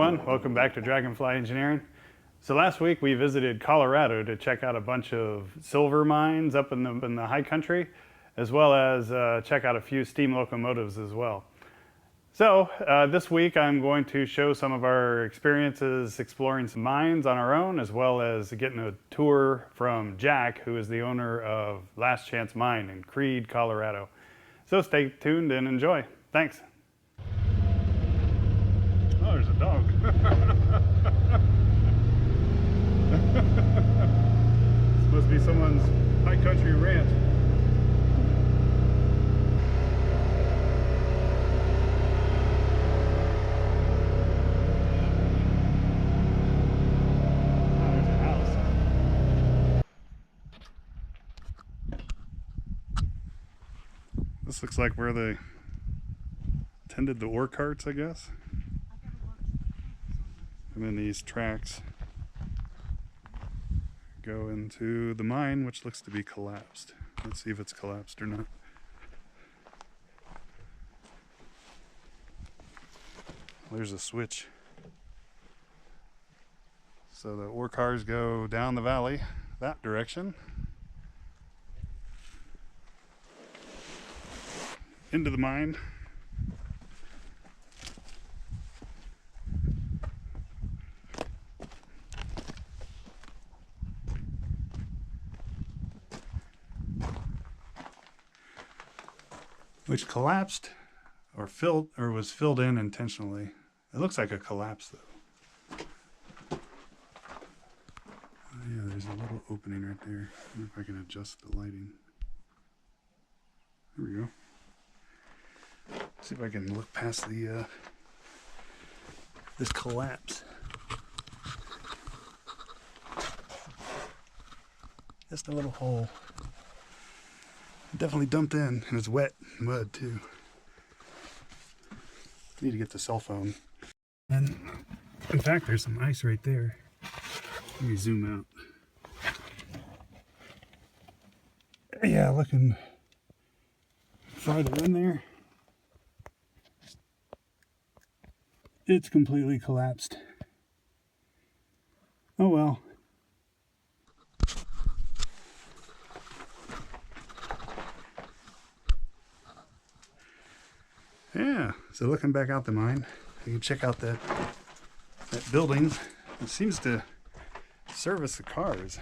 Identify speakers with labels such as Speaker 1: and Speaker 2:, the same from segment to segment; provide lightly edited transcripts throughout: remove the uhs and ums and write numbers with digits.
Speaker 1: everyone, welcome back to Dragonfly Engineering. So last week we visited Colorado to check out a bunch of silver mines up in the high country, as well as check out a few steam locomotives as well. So this week I'm going to show some of our experiences exploring some mines on our own, as well as getting a tour from Jack, who is the owner of Last Chance Mine in Creede, Colorado. So stay tuned and enjoy. Thanks. Oh, there's a dog. This must be someone's high country ranch. Oh, there's a house. This looks like where they tended the ore carts, I guess. And then these tracks go into the mine, which looks to be collapsed. Let's see if it's collapsed or not. There's a switch. So the ore cars go down the valley that direction into the mine. Which collapsed or was filled in intentionally. It looks like a collapse though. Oh yeah, there's a little opening right there. I wonder if I can adjust the lighting. There we go. See if I can look past the this collapse. Just a little hole. Definitely dumped in, and it's wet mud too. Need to get the cell phone. And in fact, there's some ice right there. Let me zoom out. Yeah, looking farther in there, it's completely collapsed. Oh well. Yeah, so looking back out the mine, you can check out that building. It seems to service the cars.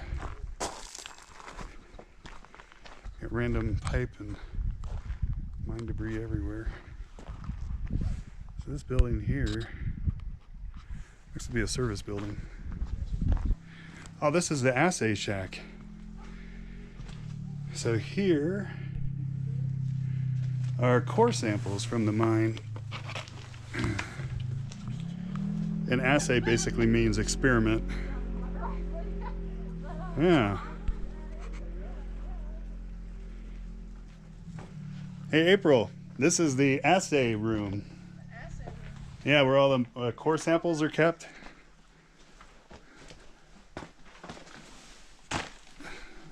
Speaker 1: Got random pipe and mine debris everywhere. So this building here looks to be a service building. Oh, this is the assay shack. So here are core samples from the mine. And assay basically means experiment. Yeah. Hey April, this is the assay room. Yeah, where all the core samples are kept.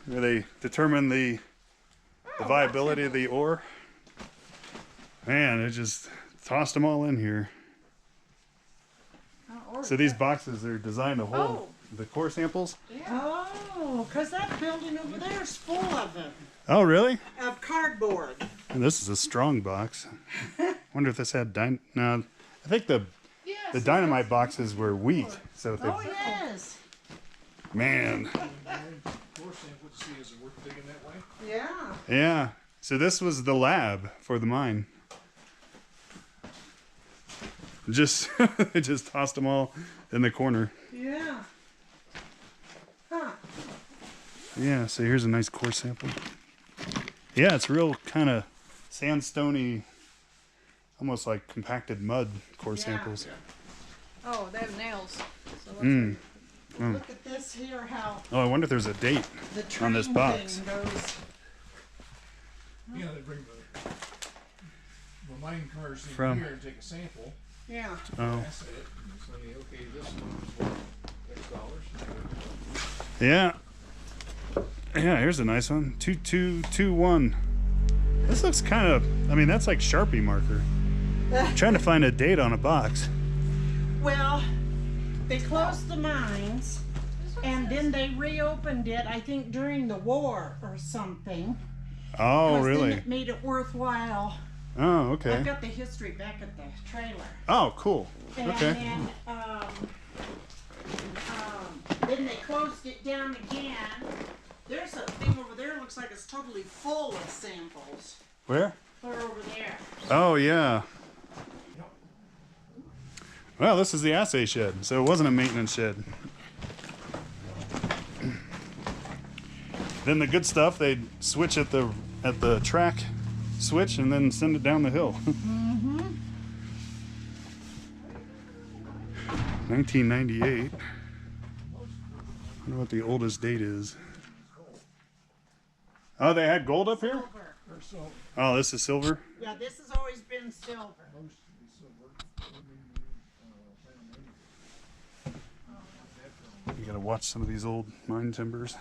Speaker 1: Where they determine the viability of the ore. Man, it just tossed them all in here. So these boxes are designed to hold the core samples?
Speaker 2: Yeah. Oh, because that building over there is full of them.
Speaker 1: Oh, really?
Speaker 2: Of cardboard.
Speaker 1: And this is a strong box. Wonder if this had no, I think the dynamite boxes were wheat. So if
Speaker 2: Oh, yes.
Speaker 1: Man.
Speaker 3: Core sample to see is it worth digging that way?
Speaker 2: Yeah.
Speaker 1: Yeah. So this was the lab for the mine. Just they just tossed them all in the corner.
Speaker 2: Yeah. Huh.
Speaker 1: Yeah, so here's a nice core sample. Yeah, it's real kind of sandstony, almost like compacted mud core samples.
Speaker 4: Oh, they have nails. So
Speaker 2: Look at this here, how
Speaker 1: Oh, I wonder if there's a date
Speaker 2: the
Speaker 1: on this
Speaker 2: train
Speaker 1: box.
Speaker 2: thing goes.
Speaker 3: Yeah, they bring the mine cars in
Speaker 1: From-
Speaker 3: here and take a sample,
Speaker 2: Yeah.
Speaker 1: Oh,
Speaker 3: assay it, and say, okay, this one's worth X dollars.
Speaker 1: yeah. Yeah, here's a nice one. 2221. This looks kind of, I mean, that's like Sharpie marker. Trying to find a date on a box.
Speaker 2: Well, They closed the mines, and then they reopened it, I think, during the war or something.
Speaker 1: Oh,
Speaker 2: 'Cause
Speaker 1: really?
Speaker 2: Then it made it worthwhile.
Speaker 1: Oh, okay.
Speaker 2: I've got the history back at the trailer.
Speaker 1: Oh, cool.
Speaker 2: And
Speaker 1: Okay.
Speaker 2: then they closed it down again. There's a thing over there, looks like it's totally full of samples.
Speaker 1: Where?
Speaker 2: Clear over there.
Speaker 1: Oh, yeah. Well, this is the assay shed, so it wasn't a maintenance shed. Then the good stuff, they'd switch at the track switch and then send it down the hill. 1998. I wonder what the oldest date is. Oh, they had gold up here?
Speaker 2: Silver.
Speaker 1: Oh, this is silver?
Speaker 2: Yeah, this has always been silver.
Speaker 1: You gotta watch some of these old mine timbers.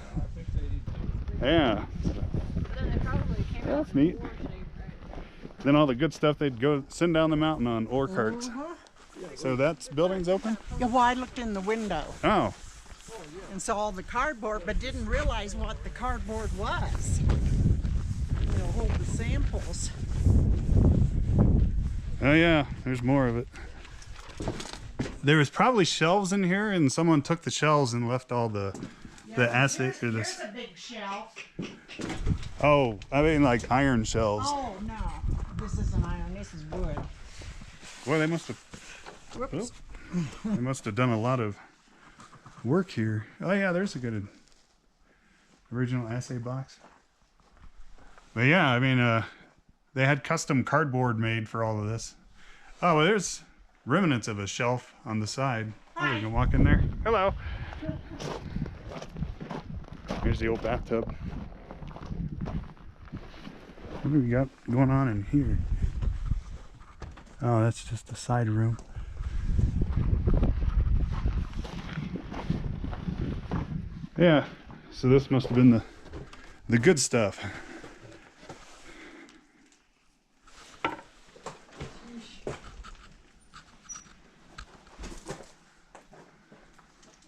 Speaker 1: Yeah.
Speaker 4: But then they probably came out
Speaker 1: That's
Speaker 4: in
Speaker 1: neat.
Speaker 4: war shape, right?
Speaker 1: Then all the good stuff they'd go send down the mountain on ore carts. So that's building's open?
Speaker 2: Yeah, well, I looked in the window
Speaker 1: Oh.
Speaker 2: and saw all the cardboard, but didn't realize what the cardboard was. You know, hold the samples.
Speaker 1: Oh yeah, there's more of it. There was probably shelves in here and someone took the shelves and left all the assay for this.
Speaker 2: Here's a big shelf.
Speaker 1: Oh, I mean like iron shelves.
Speaker 2: Oh, no. This isn't iron, this is wood.
Speaker 1: Well, they must have
Speaker 2: Whoops.
Speaker 1: they must have done a lot of work here. Oh yeah, there's a good original assay box. But yeah, I mean, they had custom cardboard made for all of this. Oh, well, there's remnants of a shelf on the side. Oh, we can walk in there. Hello. Here's the old bathtub. What do we got going on in here? Oh, that's just a side room. Yeah, so this must have been the good stuff.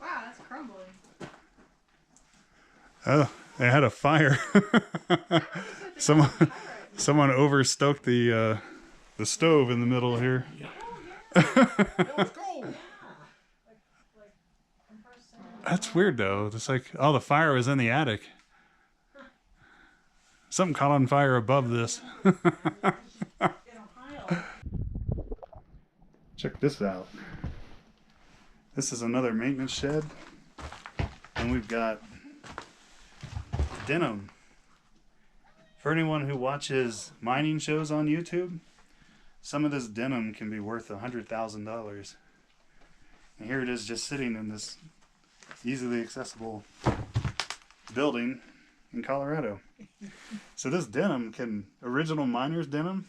Speaker 4: Wow, that's crumbling.
Speaker 1: Oh, they had a fire. Someone overstoked the stove in the middle here. That's weird though. It's like, oh, the fire was in the attic. Something caught on fire above this. Check this out. This is another maintenance shed. And we've got denim. For anyone who watches mining shows on YouTube, some of this denim can be worth $100,000. And here it is just sitting in this easily accessible building in Colorado. So this denim original miner's denim,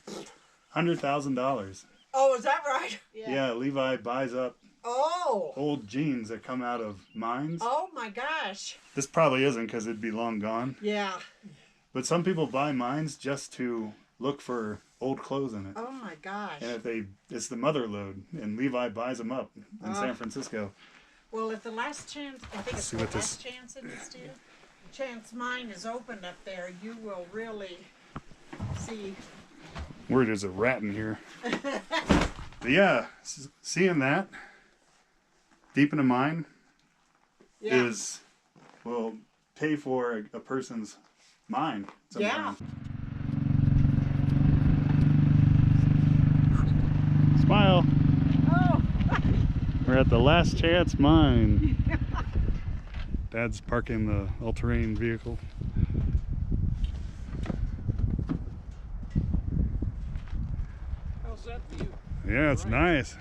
Speaker 1: $100,000.
Speaker 2: Oh, is that right?
Speaker 1: Yeah, Levi buys up
Speaker 2: Oh.
Speaker 1: old jeans that come out of mines.
Speaker 2: Oh my gosh.
Speaker 1: This probably isn't because it'd be long gone.
Speaker 2: Yeah.
Speaker 1: But some people buy mines just to look for old clothes in it.
Speaker 2: Oh my gosh.
Speaker 1: And it's the mother lode, and Levi buys them up in San Francisco.
Speaker 2: Well, if the last chance, I think it's
Speaker 1: see
Speaker 2: the
Speaker 1: what
Speaker 2: last chance in this deal. Chance mine is opened up there, you will really see.
Speaker 1: Word, there's a rat in here. But yeah, seeing that deep in a mine will pay for a person's mine. Sometimes. Smile.
Speaker 2: Oh.
Speaker 1: We're at the Last Chance Mine. Dad's parking the all-terrain vehicle.
Speaker 3: How's that view?
Speaker 1: Yeah, it's nice.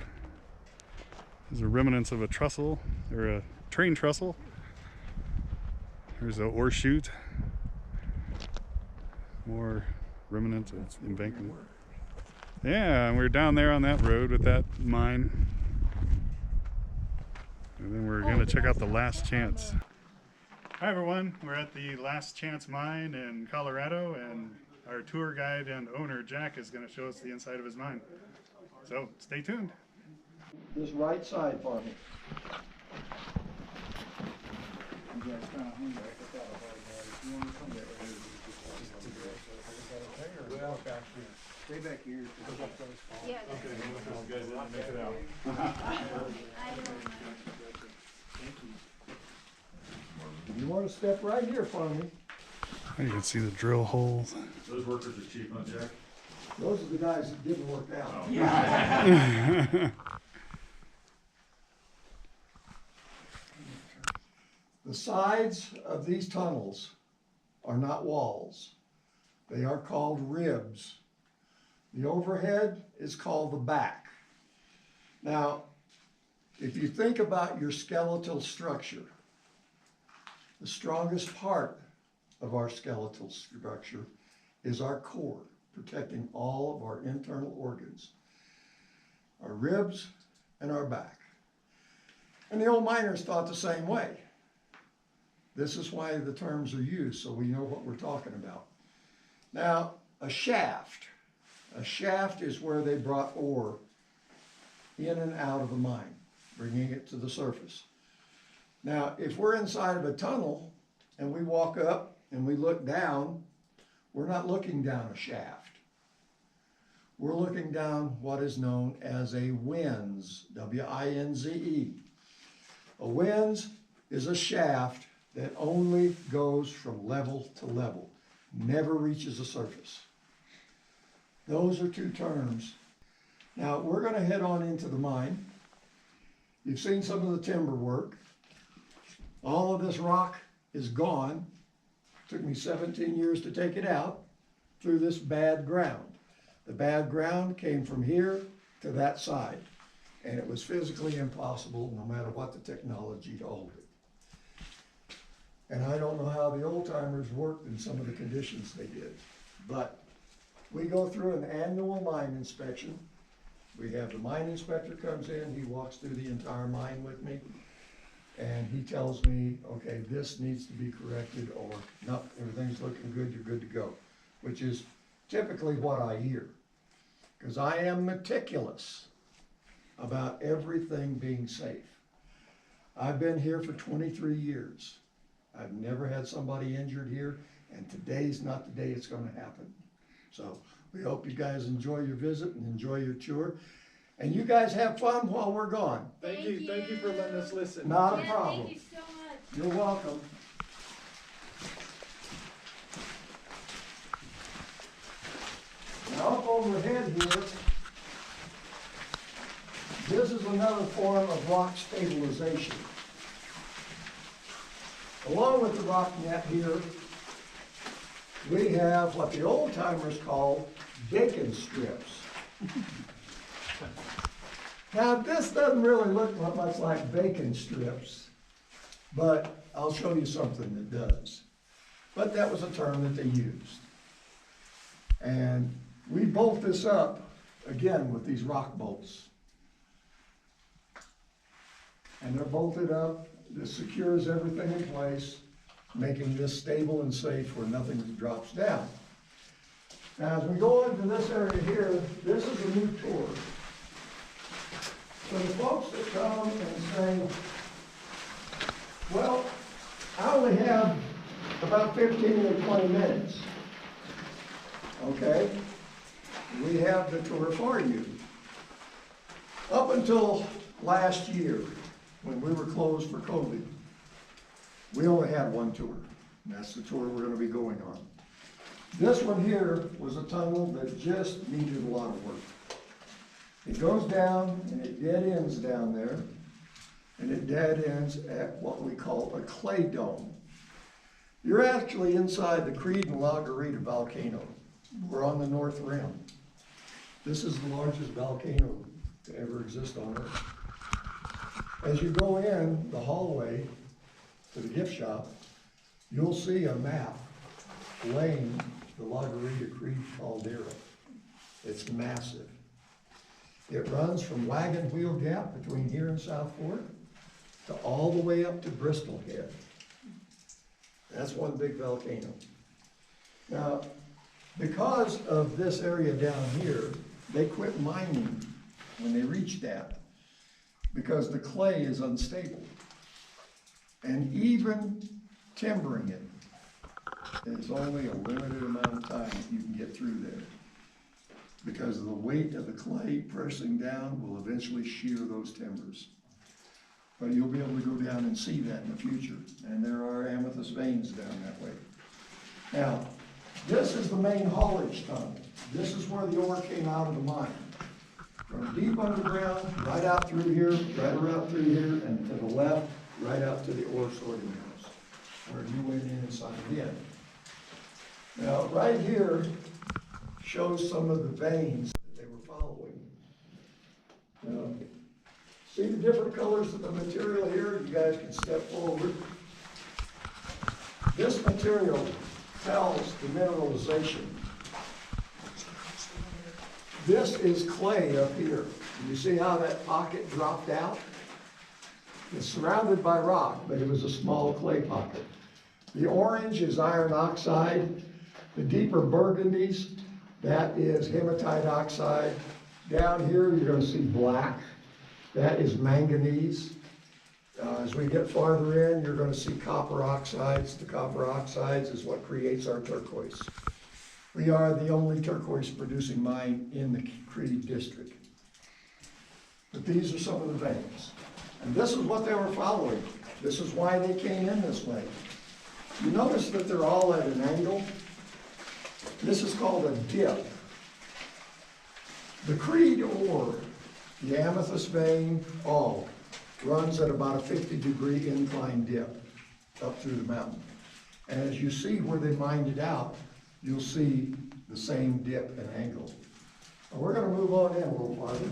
Speaker 1: There's a remnants of a trestle, or a train trestle. There's a ore chute. More remnants of embankment. Yeah, and we're down there on that road with that mine. And then we're going to check out the Last Chance. Hi everyone, we're at the Last Chance Mine in Colorado, and our tour guide and owner Jack is going to show us the inside of his mine. So stay tuned.
Speaker 5: This right side for me.
Speaker 3: Yeah, it's kinda hungry. I thought about that. If you wanna come that way. Well, back here. Stay back here.
Speaker 4: Yeah.
Speaker 1: Okay, well, you guys didn't make it out.
Speaker 4: I don't know.
Speaker 5: You want to step right here for me?
Speaker 1: You can see the drill holes.
Speaker 6: Those workers are cheap, huh, Jack?
Speaker 5: Those are the guys that didn't work out. The sides of these tunnels are not walls. They are called ribs. The overhead is called the back. Now, if you think about your skeletal structure, the strongest part of our skeletal structure is our core, protecting all of our internal organs, our ribs and our back. And the old miners thought the same way. This is why the terms are used, so we know what we're talking about. Now, a shaft is where they brought ore in and out of the mine, bringing it to the surface. Now, if we're inside of a tunnel and we walk up and we look down, we're not looking down a shaft. We're looking down what is known as a winze, W-I-N-Z-E. A winze is a shaft that only goes from level to level, never reaches the surface. Those are two terms. Now, we're going to head on into the mine. You've seen some of the timber work. All of this rock is gone. Took me 17 years to take it out through this bad ground. The bad ground came from here to that side, and it was physically impossible, no matter what the technology, to hold it. And I don't know how the old timers worked in some of the conditions they did, but we go through an annual mine inspection. We have the mine inspector comes in, he walks through the entire mine with me, and he tells me, okay, this needs to be corrected, or no, everything's looking good, you're good to go, which is typically what I hear, because I am meticulous about everything being safe. I've been here for 23 years. I've never had somebody injured here, and today's not the day it's going to happen. So we hope you guys enjoy your visit and enjoy your tour. And you guys have fun while we're gone.
Speaker 3: Thank you for letting us listen.
Speaker 5: Not a problem.
Speaker 4: Thank you so much.
Speaker 5: You're welcome. Now up overhead here, this is another form of rock stabilization. Along with the rock net here, we have what the old timers call bacon strips. Now, this doesn't really look much like bacon strips, but I'll show you something that does. But that was a term that they used. And we bolt this up, again, with these rock bolts. And they're bolted up. This secures everything in place, making this stable and safe where nothing drops down. Now, as we go into this area here, this is a new tour. So the folks that come and say, well, I only have about 15 or 20 minutes. Okay? We have the tour for you. Up until last year, when we were closed for COVID, we only had one tour, and that's the tour we're going to be going on. This one here was a tunnel that just needed a lot of work. It goes down and it dead ends down there, and it dead ends at what we call a clay dome. You're actually inside the Creede Colorado volcano. We're on the north rim. This is the largest volcano to ever exist on Earth. As you go in the hallway to the gift shop, you'll see a map laying the Lagarita Creede caldera. It's massive. It runs from Wagon Wheel Gap between here and South Fork to all the way up to Bristol Head. That's one big volcano. Now, because of this area down here, they quit mining when they reached that, because the clay is unstable. And even timbering it. There's only a limited amount of time that you can get through there. Because of the weight of the clay pressing down will eventually shear those timbers. But you'll be able to go down and see that in the future. And there are amethyst veins down that way. Now, this is the main haulage tunnel. This is where the ore came out of the mine. From deep underground, right out through here, right around through here, and to the left, right out to the ore sorting house, where you went in and signed in. Now, right here shows some of the veins that they were following. Now, see the different colors of the material here? You guys can step forward. This material tells the mineralization. This is clay up here. You see how that pocket dropped out? It's surrounded by rock, but it was a small clay pocket. The orange is iron oxide. The deeper burgundies, that is hematite oxide. Down here, you're going to see black. That is manganese. As we get farther in, you're going to see copper oxides. The copper oxides is what creates our turquoise. We are the only turquoise producing mine in the Creede district. But these are some of the veins. And this is what they were following. This is why they came in this way. You notice that they're all at an angle. This is called a dip. The Creede ore, the amethyst vein, all runs at about a 50-degree incline dip up through the mountain. And as you see where they mined it out, you'll see the same dip and angle. Now we're going to move on in a little farther.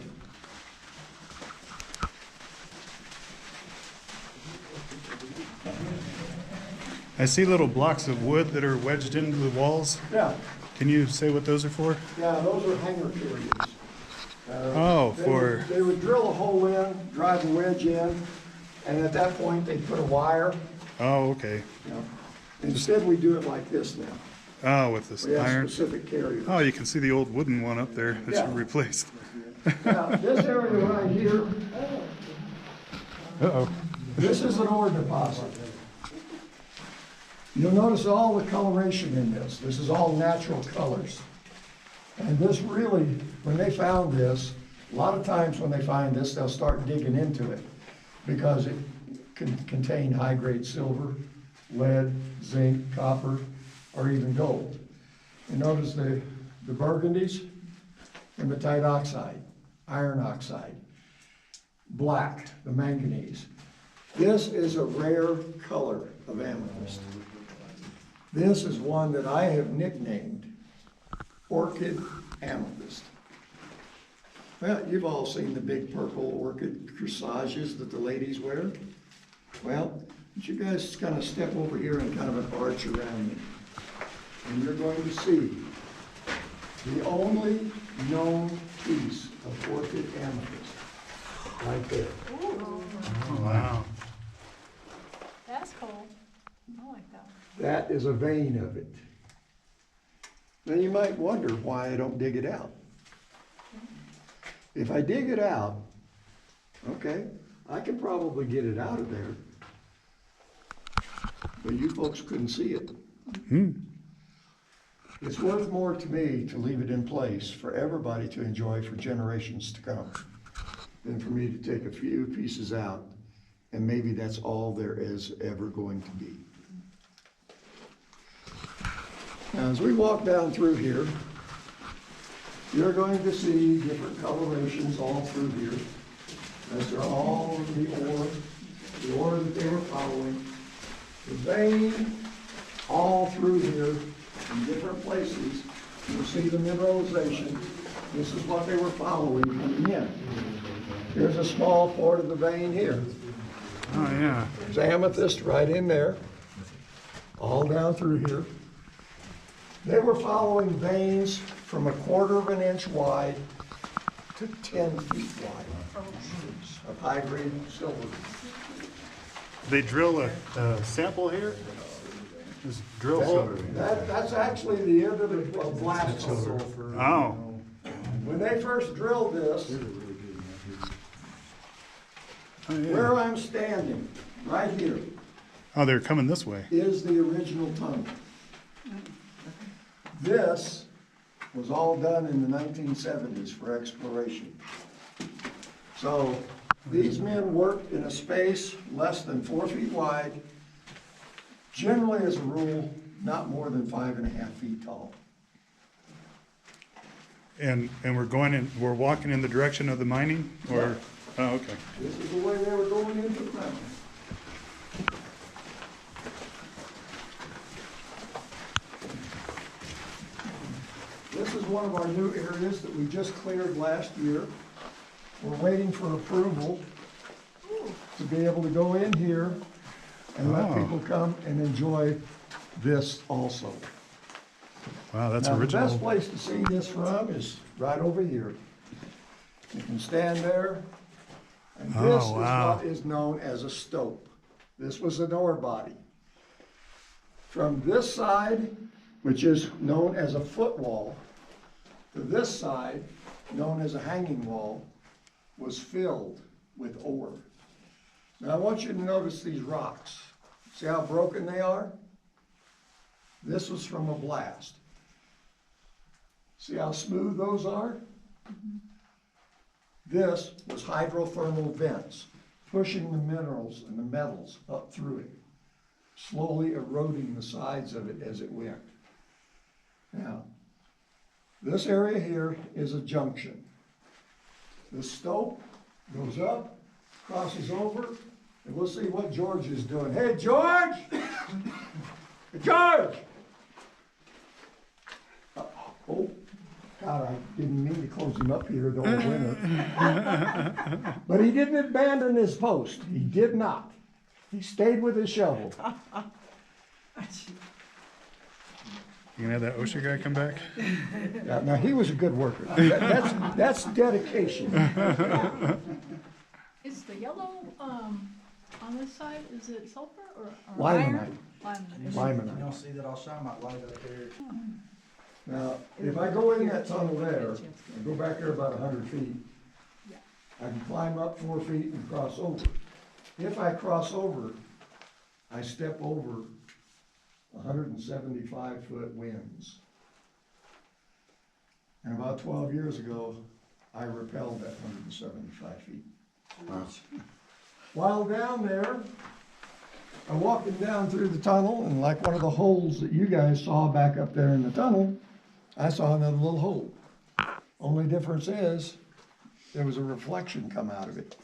Speaker 1: I see little blocks of wood that are wedged into the walls.
Speaker 5: Yeah,
Speaker 1: Can you say what those are for?
Speaker 5: yeah, those are hanger periods. They would drill a hole in, drive a wedge in, and at that point, they'd put a wire.
Speaker 1: Oh, okay.
Speaker 5: You know. Instead, we do it like this now.
Speaker 1: Oh, with this
Speaker 5: We have
Speaker 1: iron.
Speaker 5: specific carriers.
Speaker 1: Oh, you can see the old wooden one up there that
Speaker 5: Yeah.
Speaker 1: you replaced.
Speaker 5: Now, this area right here,
Speaker 1: Uh-oh.
Speaker 5: this is an ore deposit. You'll notice all the coloration in this. This is all natural colors. And this really, when they found this, a lot of times when they find this, they'll start digging into it because it can contain high-grade silver, lead, zinc, copper, or even gold. You notice the burgundies, hematite oxide, iron oxide, black, the manganese. This is a rare color of amethyst. This is one that I have nicknamed orchid amethyst. Well, you've all seen the big purple orchid corsages that the ladies wear. Well, you guys kind of step over here and kind of an arch around me. And you're going to see the only known piece of orchid amethyst right there.
Speaker 1: Oh, wow.
Speaker 4: That's cool. I like that one.
Speaker 5: That is a vein of it. Now you might wonder why I don't dig it out. If I dig it out, okay, I can probably get it out of there. But you folks couldn't see it. It's worth more to me to leave it in place for everybody to enjoy for generations to come than for me to take a few pieces out and maybe that's all there is ever going to be. Now, as we walk down through here, you're going to see different colorations all through here. Those are all of the ore that they were following. The vein all through here in different places. You'll see the mineralization. This is what they were following coming in. Here's a small part of the vein here.
Speaker 1: Oh, yeah.
Speaker 5: There's amethyst right in there, all down through here. They were following veins from 1/4 inch wide to 10 feet wide of high-grade silver.
Speaker 1: They drill a sample here? Just drill silver.
Speaker 5: That's actually the end of the blast hole.
Speaker 1: Oh,
Speaker 5: When they first drilled this,
Speaker 1: oh, yeah.
Speaker 5: where I'm standing, right here,
Speaker 1: Oh, they're coming this way.
Speaker 5: is the original tunnel. This was all done in the 1970s for exploration. So these men worked in a space less than 4 feet wide, generally as a rule, not more than 5.5 feet tall.
Speaker 1: And we're walking in the direction of the mining, or? Oh, okay.
Speaker 5: This is the way they were going into the tunnel. This is one of our new areas that we just cleared last year. We're waiting for approval to be able to go in here and let
Speaker 1: Oh.
Speaker 5: people come and enjoy this also.
Speaker 1: Wow, that's
Speaker 5: Now, the best
Speaker 1: original.
Speaker 5: place to see this from is right over here. You can stand there, and this
Speaker 1: Oh,
Speaker 5: is
Speaker 1: wow.
Speaker 5: what is known as a stope. This was an ore body. From this side, which is known as a footwall, to this side, known as a hanging wall, was filled with ore. Now I want you to notice these rocks. See how broken they are? This was from a blast. See how smooth those are? This was hydrothermal vents, pushing the minerals and the metals up through it, slowly eroding the sides of it as it went. Now, this area here is a junction. This stope goes up, crosses over, and we'll see what George is doing. Hey, George! Hey, George! Oh, God, I didn't mean to close him up here the whole winter. But he didn't abandon his post. He did not. He stayed with his shovel.
Speaker 1: You gonna have that OSHA guy come back?
Speaker 5: Yeah, now, he was a good worker. That's dedication.
Speaker 4: Is the yellow, on this side, is it sulfur or?
Speaker 5: Limonite.
Speaker 4: Limonite.
Speaker 5: Limonite.
Speaker 7: You don't see that, I'll shine my light up there.
Speaker 5: Now, if I go in that tunnel there, and go back there about 100 feet, I can climb up 4 feet and cross over. If I cross over, I step over 175-foot winds. And about 12 years ago, I rappelled that 175 feet. While down there, I'm walking down through the tunnel, and like one of the holes that you guys saw back up there in the tunnel, I saw another little hole. Only difference is, there was a reflection come out of it.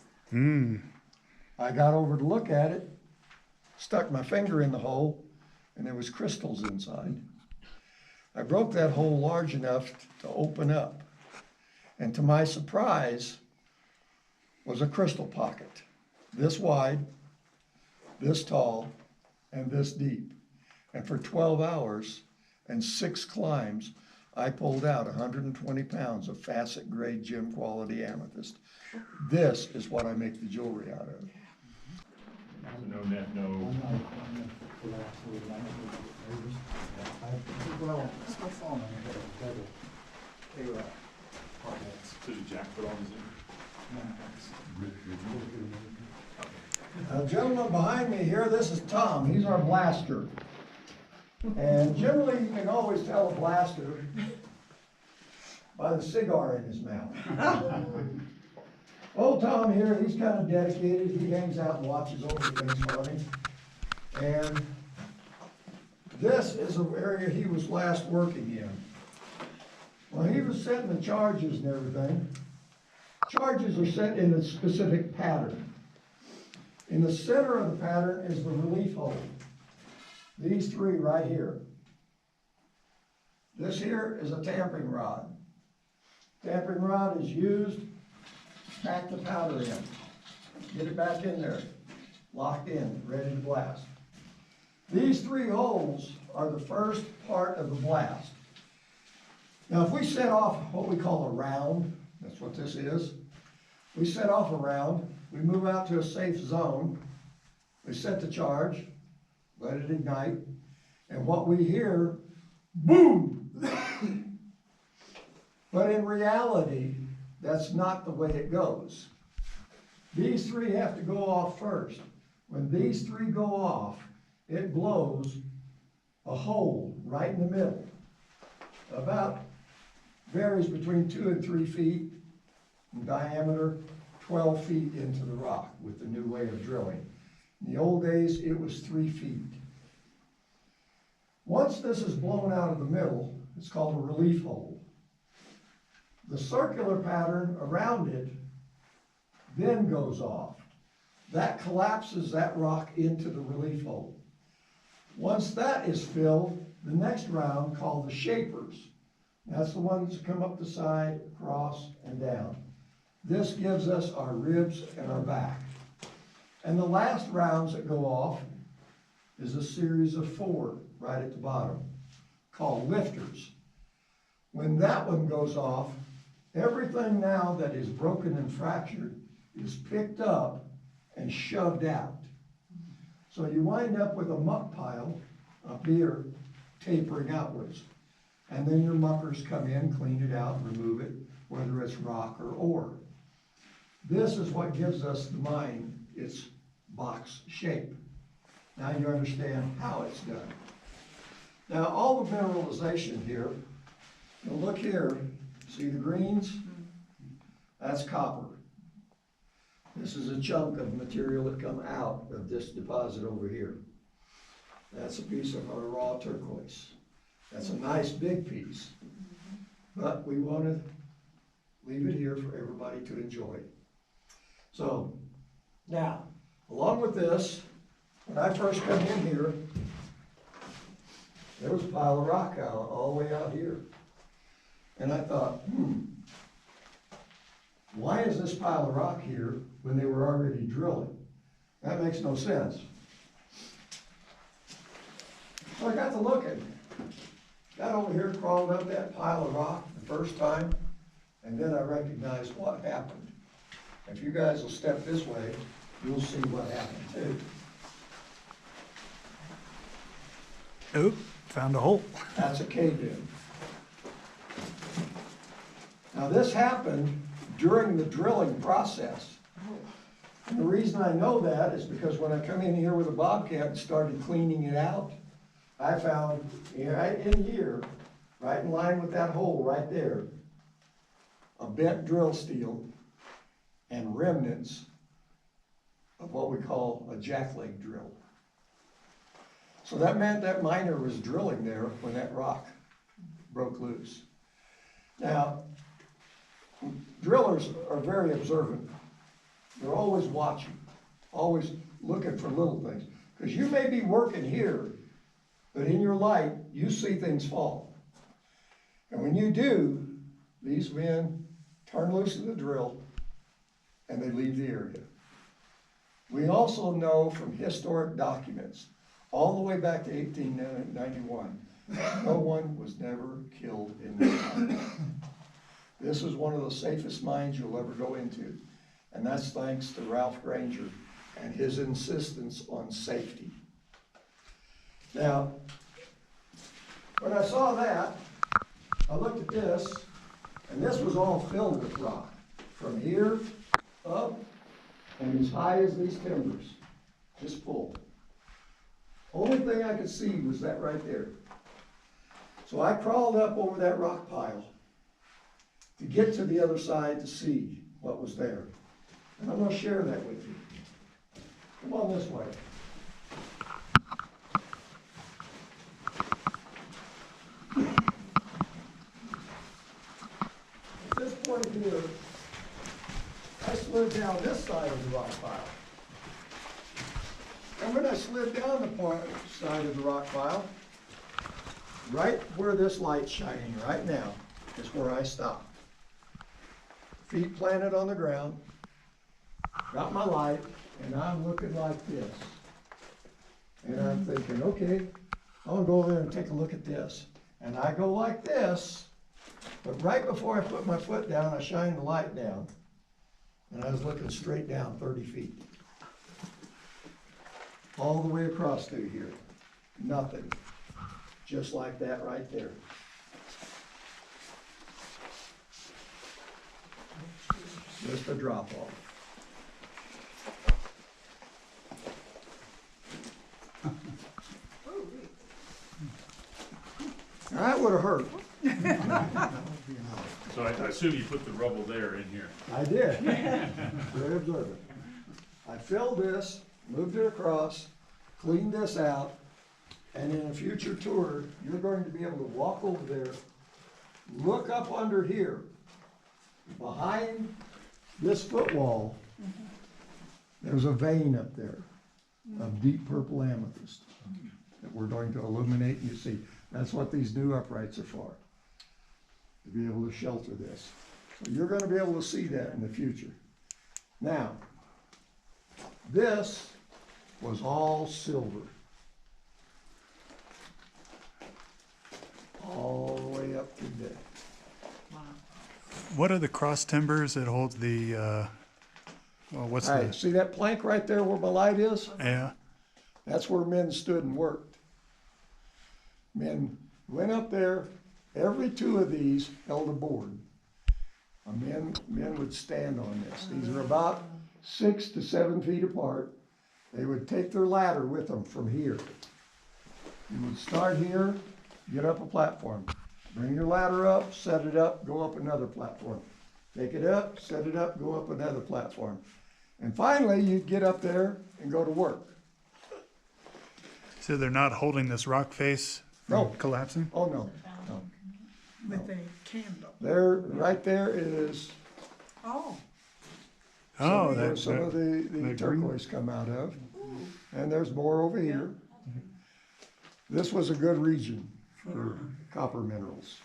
Speaker 5: I got over to look at it, stuck my finger in the hole, and there was crystals inside. I broke that hole large enough to open up, and to my surprise, was a crystal pocket, this wide, this tall, and this deep. And for 12 hours and 6 climbs, I pulled out 120 pounds of facet grade gem quality amethyst. This is what I make the jewelry out of.
Speaker 6: No net, no.
Speaker 7: Well, it's my phone, I got a double.
Speaker 6: Did you jack put on his?
Speaker 5: Now, gentleman behind me here, this is Tom. He's our blaster. And generally, you can always tell a blaster by the cigar in his mouth. Old Tom here, he's kind of dedicated. He hangs out and watches over things for me. And this is an area he was last working in. Well, he was setting the charges and everything. Charges are set in a specific pattern. In the center of the pattern is the relief hole. These 3 right here. This here is a tamping rod. Tamping rod is used, pack the powder in, get it back in there, locked in, ready to blast. These 3 holes are the first part of the blast. Now, if we set off what we call a round, that's what this is. We set off a round, we move out to a safe zone, we set the charge, let it ignite, and what we hear, boom! But in reality, that's not the way it goes. These 3 have to go off first. When these 3 go off, it blows a hole right in the middle. About, varies between 2 and 3 feet in diameter, 12 feet into the rock with the new way of drilling. In the old days, it was 3 feet. Once this is blown out of the middle, it's called a relief hole. The circular pattern around it then goes off. That collapses that rock into the relief hole. Once that is filled, the next round, called the shapers, that's the ones that come up the side, across, and down. This gives us our ribs and our back. And the last rounds that go off is a series of 4 right at the bottom, called lifters. When that one goes off, everything now that is broken and fractured is picked up and shoved out. So you wind up with a muck pile up here tapering outwards. And then your muckers come in, clean it out, remove it, whether it's rock or ore. This is what gives us the mine its box shape. Now you understand how it's done. Now all the mineralization here, now look here, see the greens? That's copper. This is a chunk of material that come out of this deposit over here. That's a piece of our raw turquoise. That's a nice big piece, but we want to leave it here for everybody to enjoy. So now, along with this, when I first come in here, there was a pile of rock out all the way out here. And I thought, why is this pile of rock here when they were already drilling? That makes no sense. So I got to looking. Got over here, crawled up that pile of rock the first time, and then I recognized what happened. If you guys will step this way, you'll see what happened too.
Speaker 1: Oop, found a hole.
Speaker 5: That's a cave-in. Now this happened during the drilling process. And the reason I know that is because when I come in here with a bobcat and started cleaning it out, I found right in here, right in line with that hole right there, a bent drill steel and remnants of what we call a jackleg drill. So that meant that miner was drilling there when that rock broke loose. Now, drillers are very observant. They're always watching, always looking for little things. Because you may be working here, but in your light, you see things fall. And when you do, these men turn loose of the drill and they leave the area. We also know from historic documents, all the way back to 1891, no one was never killed in this mine. This is one of the safest mines you'll ever go into. And that's thanks to Ralph Granger and his insistence on safety. Now, when I saw that, I looked at this, and this was all filled with rock. From here up and as high as these timbers, just full. Only thing I could see was that right there. So I crawled up over that rock pile to get to the other side to see what was there. And I'm going to share that with you. Come on this way. At this point here, I slid down this side of the rock pile. And when I slid down the side of the rock pile, right where this light's shining right now is where I stopped. Feet planted on the ground, got my light, and I'm looking like this. And I'm thinking, okay, I'll go over there and take a look at this. And I go like this, but right before I put my foot down, I shine the light down. And I was looking straight down 30 feet. All the way across through here. Nothing. Just like that right there. Just a drop off. That would have hurt.
Speaker 6: So I assume you put the rubble there in here.
Speaker 5: I did. Very observant. I filled this, moved it across, cleaned this out, and in a future tour, you're going to be able to walk over there, look up under here, behind this footwall, there's a vein up there of deep purple amethyst that we're going to illuminate, and you see. That's what these new uprights are for, to be able to shelter this. So you're going to be able to see that in the future. Now, this was all silver. All the way up to there.
Speaker 1: What are the cross timbers that hold the, well, what's
Speaker 5: All right,
Speaker 1: the,
Speaker 5: see that plank right there where my light is?
Speaker 1: yeah,
Speaker 5: That's where men stood and worked. Men went up there, every two of these held a board. Men would stand on this. These are about 6 to 7 feet apart. They would take their ladder with them from here. You would start here, get up a platform. Bring your ladder up, set it up, go up another platform. Take it up, set it up, go up another platform. And finally, you'd get up there and go to work.
Speaker 1: so they're not holding this rock face from
Speaker 5: No.
Speaker 1: collapsing?
Speaker 5: Oh, no, no.
Speaker 2: With a candle.
Speaker 5: There, right there is
Speaker 2: Oh,
Speaker 1: Oh,
Speaker 5: where
Speaker 1: that,
Speaker 5: some of the
Speaker 1: green-
Speaker 5: turquoise come out of. And there's more over here. This was a good region for copper minerals.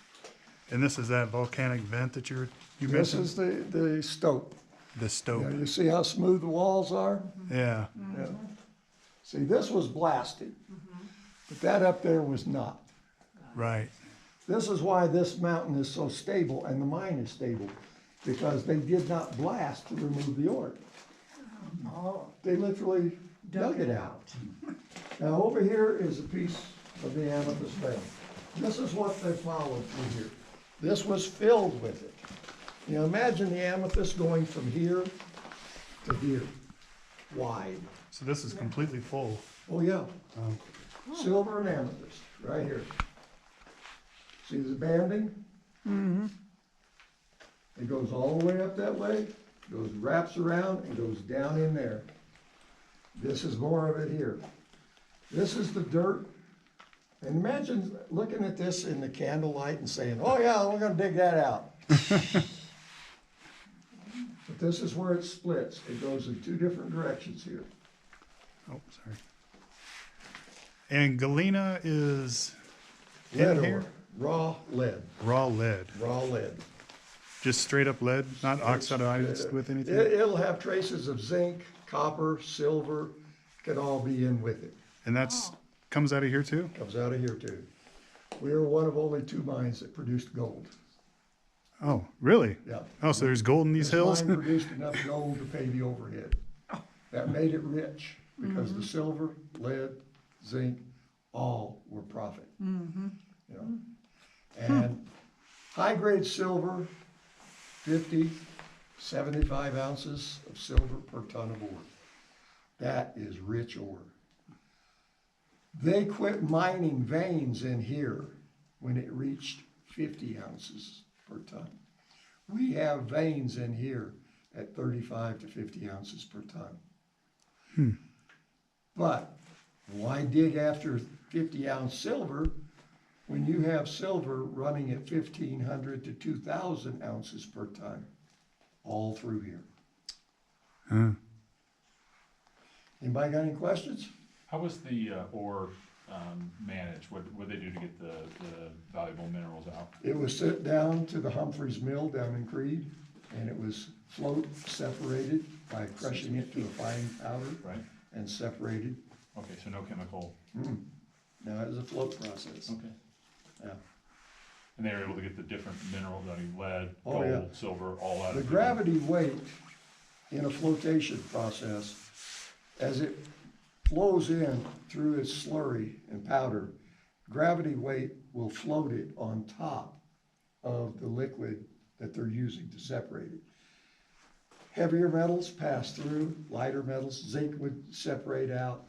Speaker 1: and this is that volcanic vent that you
Speaker 5: This
Speaker 1: mentioned?
Speaker 5: is the stope.
Speaker 1: The
Speaker 5: You know,
Speaker 1: stope,
Speaker 5: you see how smooth the walls are?
Speaker 1: yeah.
Speaker 5: Yeah. See, this was blasted, but that up there was not.
Speaker 1: Right.
Speaker 5: This is why this mountain is so stable and the mine is stable, because they did not blast to remove the ore. They literally dug it out. Now over here is a piece of the amethyst vein. This is what they followed through here. This was filled with it. You know, imagine the amethyst going from here to here, wide.
Speaker 1: So this is completely full.
Speaker 5: Oh, yeah. Silver and amethyst, right here. See the banding? Mm-hmm. It goes all the way up that way, goes, wraps around, and goes down in there. This is more of it here. This is the dirt. And imagine looking at this in the candlelight and saying, oh yeah, we're gonna dig that out. But this is where it splits. It goes in two different directions here.
Speaker 1: Oh, sorry. And galena is
Speaker 5: Lead
Speaker 1: in
Speaker 5: ore,
Speaker 1: here?
Speaker 5: raw lead,
Speaker 1: Raw lead,
Speaker 5: raw lead.
Speaker 1: just straight up lead, not oxidized with anything?
Speaker 5: It'll have traces of zinc, copper, silver, can all be in with it.
Speaker 1: And that's, comes out of here too?
Speaker 5: Comes out of here too. We are one of only 2 mines that produced gold.
Speaker 1: Oh, really?
Speaker 5: Yeah.
Speaker 1: Oh, so there's gold in these hills?
Speaker 5: This mine produced enough gold to pay the overhead. That made it rich because the silver, lead, zinc, all were profit. You know? And high-grade silver, 50, 75 ounces of silver per ton of ore. That is rich ore. They quit mining veins in here when it reached 50 ounces per ton. We have veins in here at 35 to 50 ounces per ton. But why dig after 50-ounce silver when you have silver running at 1,500 to 2,000 ounces per ton all through here?
Speaker 1: Huh.
Speaker 5: Anybody got any questions?
Speaker 6: How was the ore managed? What did they do to get the valuable minerals out?
Speaker 5: It was sent down to the Humphreys Mill down in Creede, and it was float separated by crushing it to a fine powder
Speaker 6: Right?
Speaker 5: and separated.
Speaker 6: Okay, so no chemical.
Speaker 5: Now it is a float process.
Speaker 6: Okay.
Speaker 5: Yeah.
Speaker 6: And they were able to get the different minerals, I mean, lead,
Speaker 5: Oh,
Speaker 6: gold,
Speaker 5: yeah.
Speaker 6: silver, all out
Speaker 5: The
Speaker 6: of
Speaker 5: gravity weight in a flotation process, as it flows in through its slurry and powder, gravity weight will float it on top of the liquid that they're using to separate it. Heavier metals pass through, lighter metals, zinc would separate out,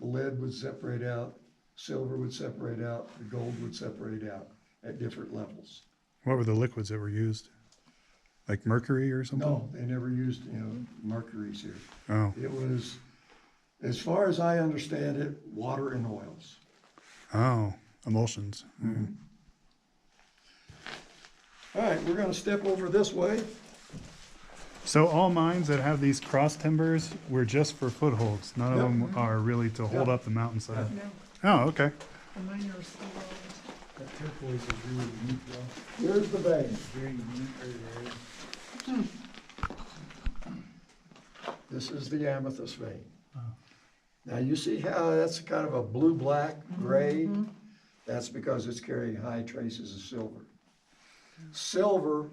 Speaker 5: lead would separate out, silver would separate out, the gold would separate out at different levels.
Speaker 1: What were the liquids that were used? Like mercury or something?
Speaker 5: No, they never used, mercuries here.
Speaker 1: Oh,
Speaker 5: It was, as far as I understand it, water and oils.
Speaker 1: oh, emulsions.
Speaker 5: All right, we're gonna step over this way.
Speaker 1: So all mines that have these cross timbers were just for footholds. None of
Speaker 5: Yep.
Speaker 1: them are really to hold
Speaker 5: Yep.
Speaker 1: up the mountainside.
Speaker 2: No,
Speaker 1: Oh, okay.
Speaker 2: the mine are steel.
Speaker 7: That turquoise is really neat, though.
Speaker 5: Here's the vein.
Speaker 7: Very neat right there.
Speaker 5: This is the amethyst vein. Now you see how that's kind of a blue-black, gray? That's because it's carrying high traces of silver. Silver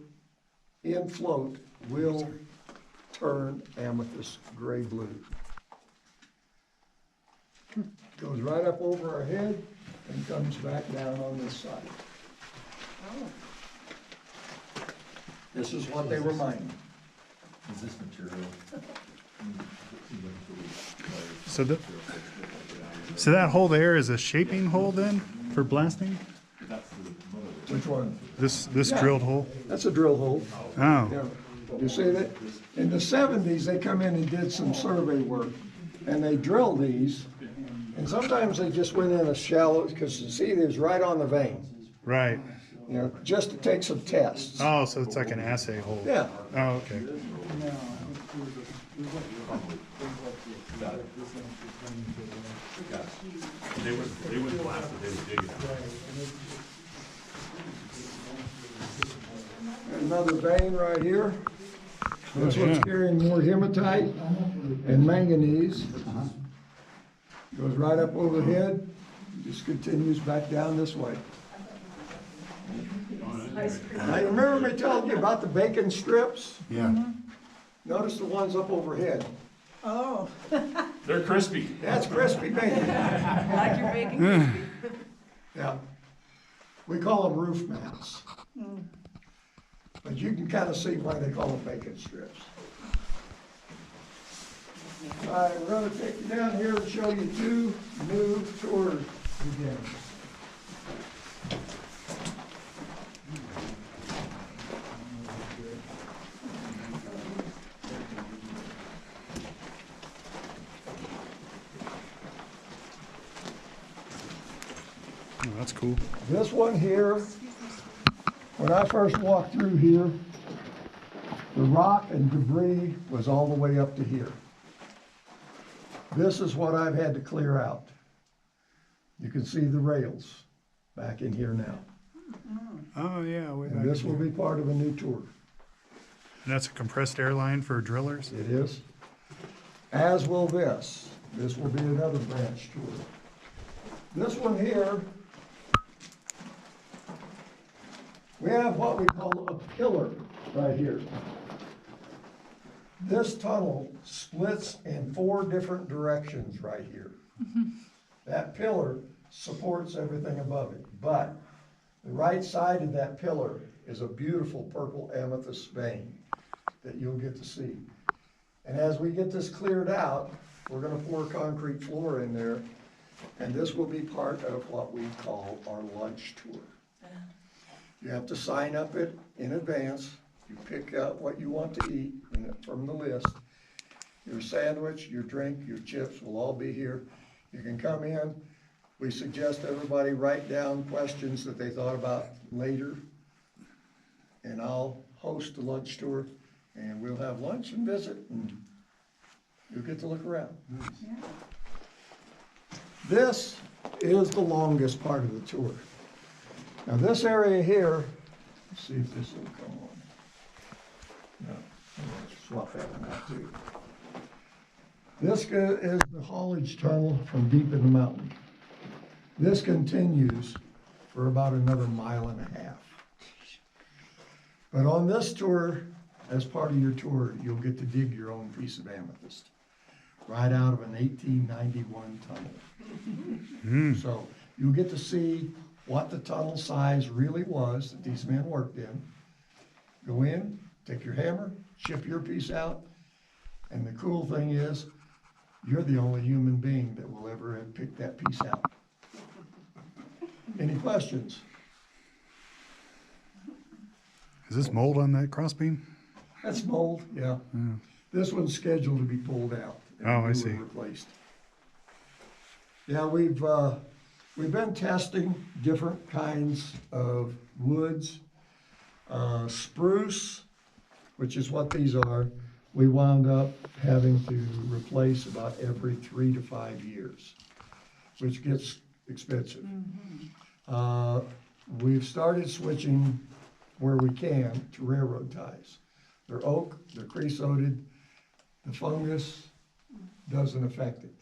Speaker 5: in float will turn amethyst gray-blue. Goes right up over our head and comes back down on this side. This is what they were mining.
Speaker 6: Is this material?
Speaker 1: So that hole there is a shaping hole then for blasting?
Speaker 5: Which one?
Speaker 1: This
Speaker 5: Yeah.
Speaker 1: drilled hole?
Speaker 5: That's a drill hole.
Speaker 1: Oh,
Speaker 5: Yeah, you see that? In the 70s, they come in and did some survey work, and they drilled these, and sometimes they just went in a shallow, because you see, there's right on the vein,
Speaker 1: right.
Speaker 5: just to take some tests.
Speaker 1: Oh, so it's like an assay hole.
Speaker 5: Yeah,
Speaker 1: Oh, okay.
Speaker 6: They wouldn't blast it, they would dig it out.
Speaker 5: another vein right here. This one's carrying more hematite and manganese. Goes right up overhead, just continues back down this way. Now, you remember me telling you about the bacon strips?
Speaker 1: Yeah.
Speaker 5: Notice the ones up overhead.
Speaker 2: Oh,
Speaker 6: They're crispy.
Speaker 5: That's crispy bacon.
Speaker 4: Like your bacon.
Speaker 5: Yeah. We call them roof mats. But you can kind of see why they call them bacon strips. All right, we're gonna take you down here and show you two new tours again.
Speaker 1: Oh, that's cool.
Speaker 5: This one here, when I first walked through here, the rock and debris was all the way up to here. This is what I've had to clear out. You can see the rails back in here now.
Speaker 1: Oh, yeah. Way back
Speaker 5: And this
Speaker 1: in
Speaker 5: will
Speaker 1: here.
Speaker 5: be part of a new tour.
Speaker 1: And that's a compressed air line for drillers?
Speaker 5: It is. As will this. This will be another branch tour. This one here, we have what we call a pillar right here. This tunnel splits in 4 different directions right here. That pillar supports everything above it, but the right side of that pillar is a beautiful purple amethyst vein that you'll get to see. And as we get this cleared out, we're gonna pour concrete floor in there, and this will be part of what we call our lunch tour. You have to sign up it in advance. You pick out what you want to eat from the list. Your sandwich, your drink, your chips will all be here. You can come in. We suggest everybody write down questions that they thought about later. And I'll host the lunch tour, and we'll have lunch and visit, and you'll get to look around. This is the longest part of the tour. Now this area here, let's see if this will come on. No, let's swap that one out too. This is the haulage tunnel from deep in the mountain. This continues for about another 1.5 miles. But on this tour, as part of your tour, you'll get to dig your own piece of amethyst right out of an 1891 tunnel. So you'll get to see what the tunnel size really was that these men worked in. Go in, take your hammer, chip your piece out, and the cool thing is, you're the only human being that will ever have picked that piece out. Any questions?
Speaker 1: Is this mold on that crossbeam?
Speaker 5: That's mold, yeah. This one's scheduled to be pulled out. and
Speaker 1: Oh, I
Speaker 5: new
Speaker 1: see.
Speaker 5: one Replaced. Yeah, we've been testing different kinds of woods. Spruce, which is what these are, we wound up having to replace about every 3 to 5 years, which gets expensive. We've started switching where we can to railroad ties. They're oak, they're creosoted, the fungus doesn't affect it.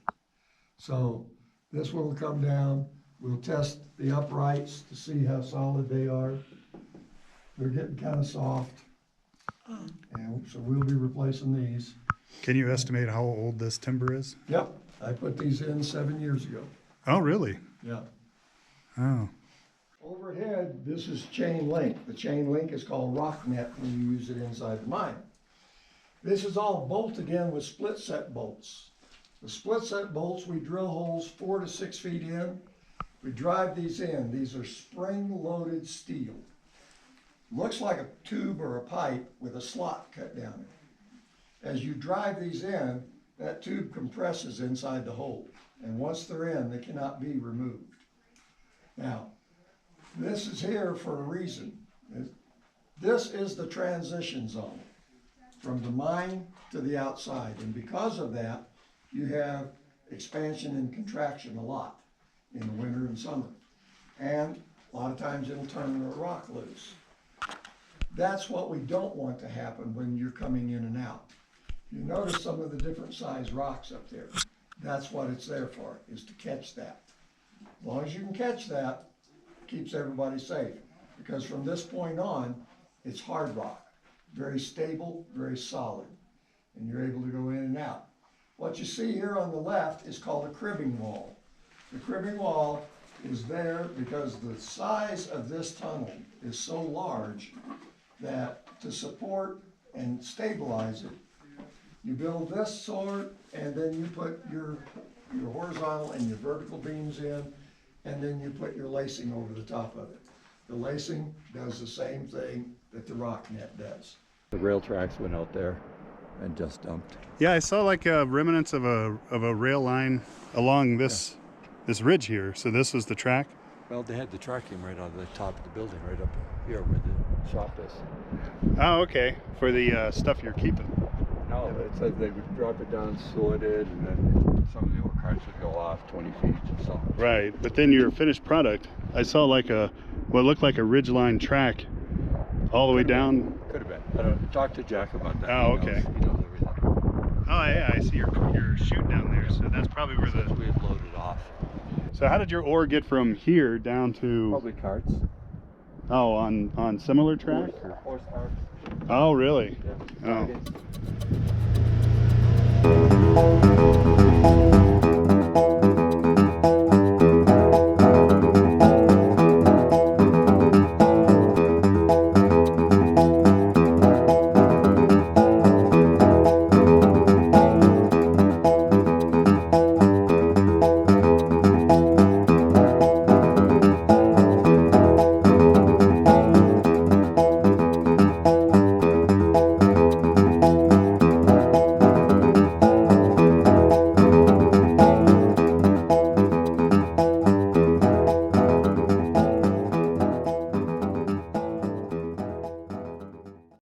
Speaker 5: So this one will come down, we'll test the uprights to see how solid they are. They're getting kind of soft, and so we'll be replacing these.
Speaker 1: Can you estimate how old this timber is?
Speaker 5: Yep, I put these in 7 years ago.
Speaker 1: Oh, really?
Speaker 5: Yeah.
Speaker 1: Oh.
Speaker 5: Overhead, this is chain link. The chain link is called rock net when you use it inside the mine. This is all bolted in with split set bolts. The split set bolts, we drill holes 4 to 6 feet in. We drive these in. These are spring-loaded steel. Looks like a tube or a pipe with a slot cut down it. As you drive these in, that tube compresses inside the hole. And once they're in, they cannot be removed. Now, this is here for a reason. This is the transition zone from the mine to the outside. And because of that, you have expansion and contraction a lot in the winter and summer. And a lot of times it'll turn the rock loose. That's what we don't want to happen when you're coming in and out. You notice some of the different size rocks up there. That's what it's there for, is to catch that. As long as you can catch that, keeps everybody safe. Because from this point on, it's hard rock. Very stable, very solid. And you're able to go in and out. What you see here on the left is called a cribbing wall. The cribbing wall is there because the size of this tunnel is so large that to support and stabilize it, you build this sort, and then you put your horizontal and your vertical beams in, and then you put your lacing over the top of it. The lacing does the same thing that the rock net does.
Speaker 8: The rail tracks went out there and just dumped.
Speaker 1: Yeah, I saw like remnants of a rail line along this ridge here. So this was the track.
Speaker 8: Well, they had the tracking right on the top of the building, right up here where the shop is.
Speaker 1: Oh, okay. For the stuff you're keeping.
Speaker 8: No, it said they would drop it down sorted, and then some of the old carts would go off 20 feet or something.
Speaker 1: Right, but then your finished product, I saw like what looked like a ridgeline track all the way down.
Speaker 8: Could have been. I don't talk to Jack about that.
Speaker 1: Oh,
Speaker 8: He knows-
Speaker 1: okay.
Speaker 8: He knows everything.
Speaker 1: Oh yeah, I see your chute down there. So that's probably where
Speaker 8: Since we had loaded off.
Speaker 1: So how did your ore get from here down to?
Speaker 8: Probably carts.
Speaker 1: Oh, on similar track? Or?
Speaker 8: Horse carts.
Speaker 1: Oh, really?
Speaker 8: Yeah.
Speaker 1: Oh.